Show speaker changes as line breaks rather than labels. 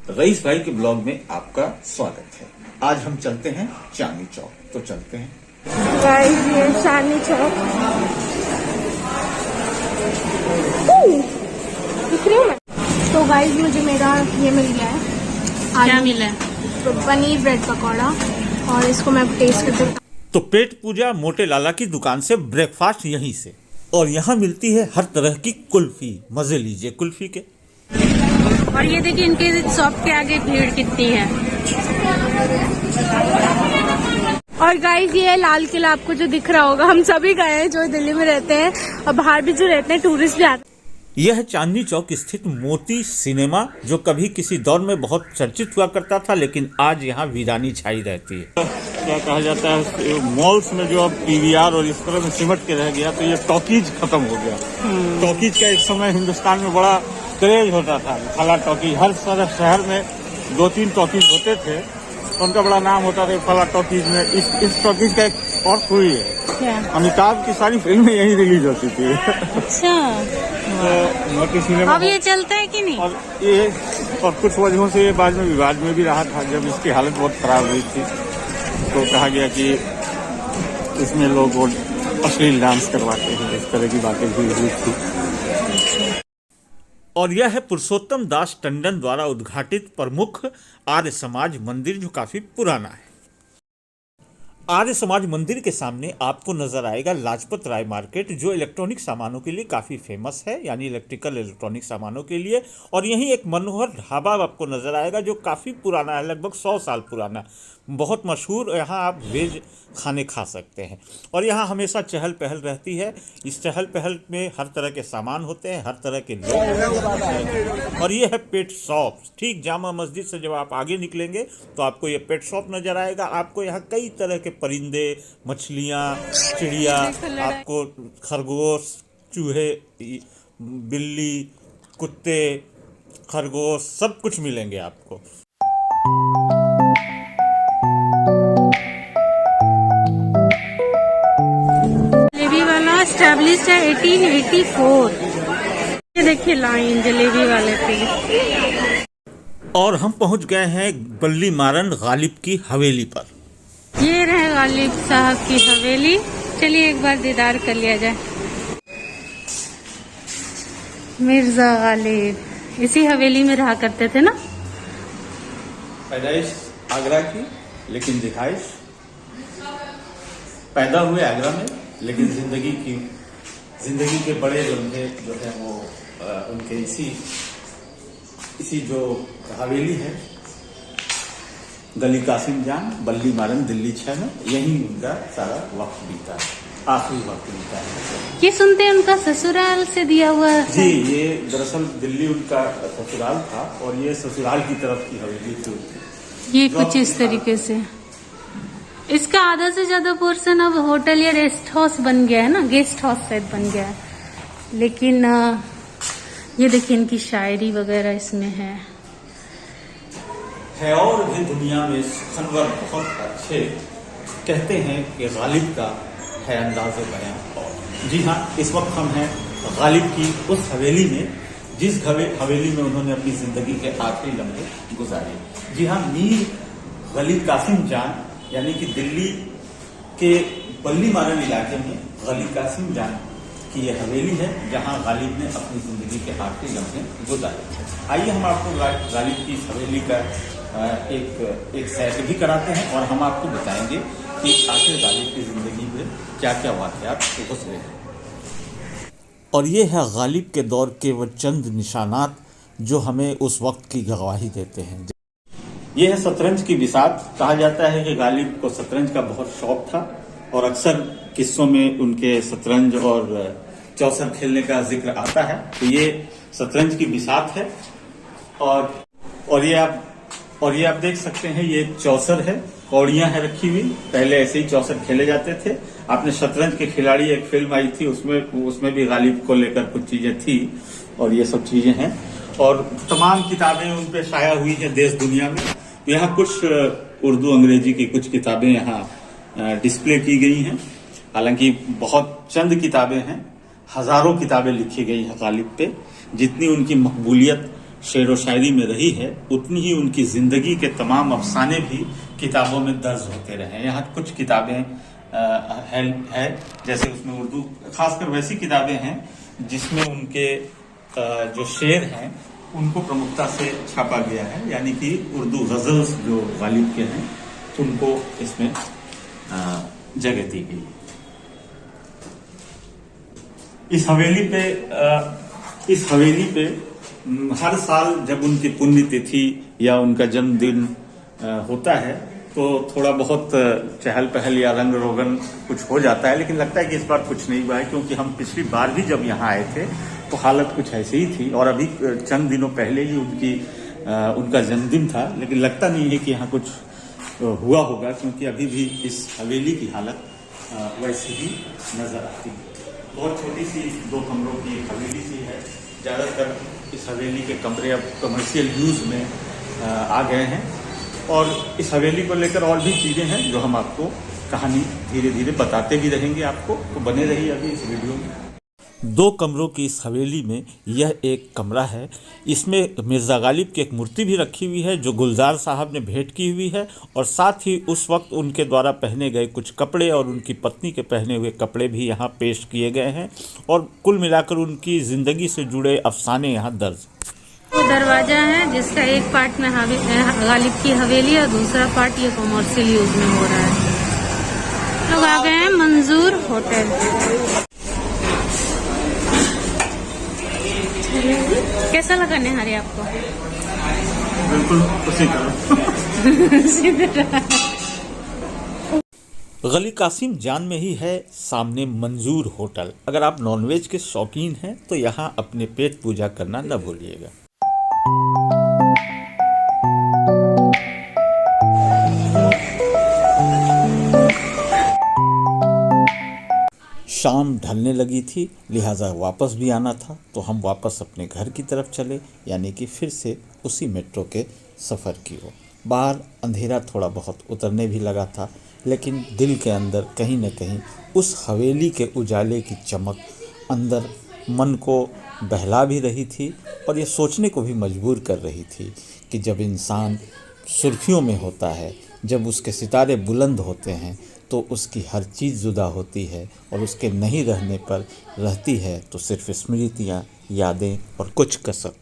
Rice भाई के blog में आपका स्वागत है। आज हम चलते हैं चांदनी चौक, तो चलते हैं
गाइस। ये चांदनी चौक दिख रही हूँ मैं। तो गाइस मुझे मेरा ये मिल गया है।
क्या मिला है?
तो पनीर ब्रेड पकौड़ा, और इसको मैं टेस्ट करते हूँ।
तो पेट पूजा मोटे लाला की दुकान से ब्रेकफास्ट यहीं से, और यहाँ मिलती है हर तरह की कुल्फी। मजे लीजिए कुल्फी के।
और ये देखिए इनके शॉप के आगे भीड़ कितनी है।
और गाइस ये लाल किला आपको जो दिख रहा होगा, हम सभी गए हैं जो दिल्ली में रहते हैं, और बाहर भी जो रहते हैं टूरिस्ट भी आते हैं।
यह चांदनी चौक स्थित मोती सिनेमा, जो कभी किसी दौर में बहुत चर्चित हुआ करता था, लेकिन आज यहाँ वीरानी छाई रहती है। क्या कहा जाता है, मॉल्स में जो अब पीवीआर और इस तरह में सिमट के रह गया, तो ये टॉकीज खत्म हो गया। टॉकीज का एक समय हिंदुस्तान में बड़ा क्रेज होता था। फला टॉकीज, हर शहर में 2-3 टॉकीज होते थे, तो उनका बड़ा नाम होता था फला टॉकीज में। इस टॉकीज का एक और कोई है, अमिताभ की सारी फिल्में यही रिलीज होती थी।
अच्छा,
मोती सिनेमा
अब ये चलता है कि नहीं?
और कुछ वजहों से ये बाद में विवाद में भी रहा था। जब इसकी हालत बहुत खराब हुई थी तो कहा गया कि इसमें लोग अश्लील डांस करवाते हैं, इस तरह की बातें भी हुई थी। और यह है पुरुषोत्तम दास टंडन द्वारा उद्घाटित प्रमुख आर्य समाज मंदिर, जो काफी पुराना है। आर्य समाज मंदिर के सामने आपको नजर आएगा लाजपत राय मार्केट, जो इलेक्ट्रॉनिक सामानों के लिए काफ़ी फेमस है, यानी इलेक्ट्रिकल इलेक्ट्रॉनिक सामानों के लिए। और यहीं एक मनोहर ढाबा आपको नजर आएगा, जो काफ़ी पुराना है, लगभग 100 साल पुराना, बहुत मशहूर। यहाँ आप वेज खाने खा सकते हैं, और यहाँ हमेशा चहल पहल रहती है। इस चहल पहल में हर तरह के सामान होते हैं, हर तरह के लोग। और ये है पेट शॉप। ठीक जामा मस्जिद से जब आप आगे निकलेंगे तो आपको ये पेट शॉप नजर आएगा। आपको यहाँ कई तरह के परिंदे, मछलियाँ, चिड़िया, आपको खरगोश, चूहे, बिल्ली, कुत्ते, खरगोश, सब कुछ मिलेंगे आपको।
जलेबी वाला एस्टेब्लिश है 1884। ये देखिए लाइन जलेबी वाले पे।
और हम पहुंच गए हैं बल्ली मारन गालिब की हवेली पर।
ये रहे गालिब साहब की हवेली। चलिए एक बार दीदार कर लिया जाए। मिर्जा गालिब इसी हवेली में रहा करते थे ना।
पैदाइश आगरा की, लेकिन दिखाइश पैदा हुए आगरा में, लेकिन जिंदगी के बड़े लम्हे जो है वो उनके इसी जो हवेली है, गली कासिम जान, बल्ली मारन, दिल्ली 6 में, यही उनका सारा वक्त बीता है, आखिरी वक्त बीता है।
ये सुनते हैं उनका ससुराल से दिया हुआ है।
जी, ये दरअसल दिल्ली उनका ससुराल था, और ये ससुराल की तरफ की हवेली थी।
ये कुछ इस तरीके से। इसका आधा से ज्यादा पोर्शन अब होटल या रेस्ट हाउस बन गया है ना, गेस्ट हाउस शायद बन गया है। लेकिन ये देखिए इनकी शायरी वगैरह इसमें है।
और भी दुनिया में सुखनवर बहुत अच्छे, कहते हैं कि गालिब का है अंदाज़े बयां। और जी हाँ, इस वक्त हम हैं गालिब की उस हवेली में, जिस हवेली में उन्होंने अपनी जिंदगी के आखिरी लम्हे गुजारे। जी हाँ, मीर गली कासिम जान, यानी कि दिल्ली के बल्ली मारन इलाके में गली कासिम जान की ये हवेली है, जहां गालिब ने अपनी जिंदगी के आखिरी लम्हे गुजारे। आइए हम आपको गालिब की हवेली का एक सैर भी कराते हैं, और हम आपको बताएंगे कि आखिर गालिब की जिंदगी में क्या क्या वाकयात गुजरे हैं। और ये है गालिब के दौर के वो चंद निशानात जो हमें उस वक्त की गवाही देते हैं। यह है शतरंज की बिसात। कहा जाता है कि गालिब को शतरंज का बहुत शौक था, और अक्सर किस्सों में उनके शतरंज और चौसर खेलने का जिक्र आता है। तो ये शतरंज की बिसात है, और ये आप देख सकते हैं, ये चौसर है, कौड़ियां हैं रखी हुई। पहले ऐसे ही चौसर खेले जाते थे। आपने शतरंज के खिलाड़ी एक फिल्म आई थी, उसमें भी गालिब को लेकर कुछ चीजें थी, और ये सब चीजें हैं। और तमाम किताबें उन पे शाया हुई हैं देश दुनिया में। यहाँ कुछ उर्दू अंग्रेजी की कुछ किताबें यहाँ डिस्प्ले की गई हैं। हालांकि बहुत चंद किताबें हैं, हजारों किताबें लिखी गई हैं गालिब पे। जितनी उनकी मकबूलियत शेर व शायरी में रही है, उतनी ही उनकी जिंदगी के तमाम अफसाने भी किताबों में दर्ज होते रहे। यहाँ कुछ किताबें है, जैसे उसमें उर्दू खासकर वैसी किताबें हैं जिसमें उनके जो शेर हैं उनको प्रमुखता से छापा गया है, यानी कि उर्दू गजल्स जो गालिब के हैं उनको इसमें जगह दी गई। इस हवेली पे हर साल जब उनकी पुण्यतिथि या उनका जन्मदिन होता है तो थोड़ा बहुत चहल पहल या रंग रोगन कुछ हो जाता है, लेकिन लगता है कि इस बार कुछ नहीं हुआ है, क्योंकि हम पिछली बार भी जब यहाँ आए थे तो हालत कुछ ऐसी ही थी और अभी चंद दिनों पहले ही उनका जन्मदिन था, लेकिन लगता नहीं है कि यहाँ कुछ हुआ होगा, क्योंकि अभी भी इस हवेली की हालत वैसी ही नजर आती है। बहुत छोटी सी 2 कमरों की हवेली सी है। ज़्यादातर इस हवेली के कमरे अब कमर्शियल यूज में आ गए हैं और इस हवेली को लेकर और भी चीज़ें हैं जो हम आपको कहानी धीरे धीरे बताते भी रहेंगे आपको, तो बने रहिए अभी इस वीडियो में। 2 कमरों की इस हवेली में यह एक कमरा है। इसमें मिर्ज़ा गालिब की एक मूर्ति भी रखी हुई है जो गुलजार साहब ने भेंट की हुई है, और साथ ही उस वक्त उनके द्वारा पहने गए कुछ कपड़े और उनकी पत्नी के पहने हुए कपड़े भी यहाँ पेश किए गए हैं, और कुल मिलाकर उनकी ज़िंदगी से जुड़े अफसाने यहाँ दर्ज।
वो दरवाजा है जिसका एक पार्ट में गालिब की हवेली और दूसरा पार्ट ये कॉमर्शियल यूज में हो रहा है। लोग आ गए हैं मंजूर होटल। कैसा लगा निहारी आपको?
बिल्कुल उसी तरह। गली कासिम जान में ही है सामने मंजूर होटल। अगर आप नॉनवेज के शौकीन हैं तो यहाँ अपने पेट पूजा करना न भूलिएगा। शाम ढलने लगी थी, लिहाजा वापस भी आना था, तो हम वापस अपने घर की तरफ चले, यानी कि फिर से उसी मेट्रो के सफ़र की ओर। बाहर अंधेरा थोड़ा बहुत उतरने भी लगा था, लेकिन दिल के अंदर कहीं न कहीं उस हवेली के उजाले की चमक अंदर मन को बहला भी रही थी और ये सोचने को भी मजबूर कर रही थी कि जब इंसान सुर्खियों में होता है, जब उसके सितारे बुलंद होते हैं, तो उसकी हर चीज़ जुदा होती है और उसके नहीं रहने पर रहती है तो सिर्फ स्मृतियाँ, यादें और कुछ कसक।